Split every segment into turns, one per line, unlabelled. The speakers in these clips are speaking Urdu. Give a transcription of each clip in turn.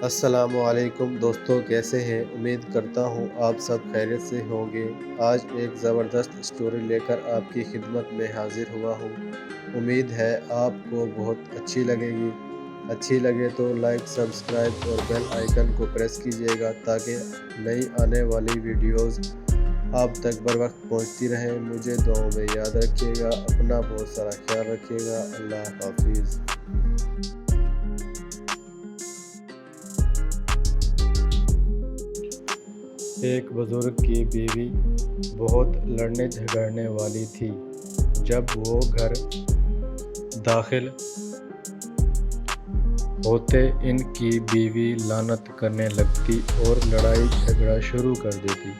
السلام علیکم دوستو، کیسے ہیں؟ امید کرتا ہوں آپ سب خیریت سے ہوں گے۔ آج ایک زبردست سٹوری لے کر آپ کی خدمت میں حاضر ہوا ہوں۔ امید ہے آپ کو بہت اچھی لگے گی۔ اچھی لگے تو لائک، سبسکرائب اور بیل آئیکن کو پریس کیجیے گا تاکہ نئی آنے والی ویڈیوز آپ تک بر وقت پہنچتی رہیں۔ مجھے دعاؤں میں یاد رکھیے گا۔ اپنا بہت سارا خیال رکھیے گا۔ اللہ حافظ۔ ایک بزرگ کی بیوی بہت لڑنے جھگڑنے والی تھی۔ جب وہ گھر داخل ہوتے ان کی بیوی لعنت کرنے لگتی اور لڑائی جھگڑا شروع کر دیتی۔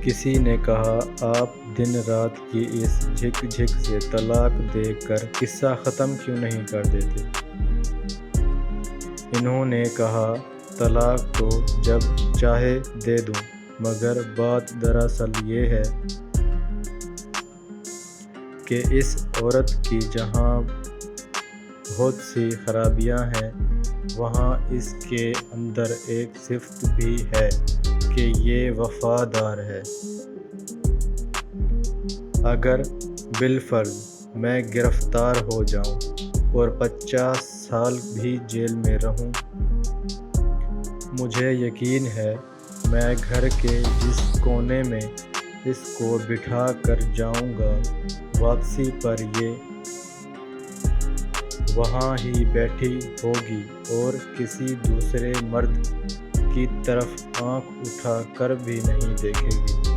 کسی نے کہا، آپ دن رات کی اس جھک جھک سے طلاق دے کر قصہ ختم کیوں نہیں کر دیتے؟ انہوں نے کہا، طلاق تو جب چاہے دے دوں، مگر بات دراصل یہ ہے کہ اس عورت کی جہاں بہت سی خرابیاں ہیں، وہاں اس کے اندر ایک صفت بھی ہے کہ یہ وفادار ہے۔ اگر بالفرض میں گرفتار ہو جاؤں اور 50 سال بھی جیل میں رہوں، مجھے یقین ہے میں گھر کے جس کونے میں اس کو بٹھا کر جاؤں گا، واپسی پر یہ وہاں ہی بیٹھی ہوگی اور کسی دوسرے مرد کی طرف آنکھ اٹھا کر بھی نہیں دیکھے گی۔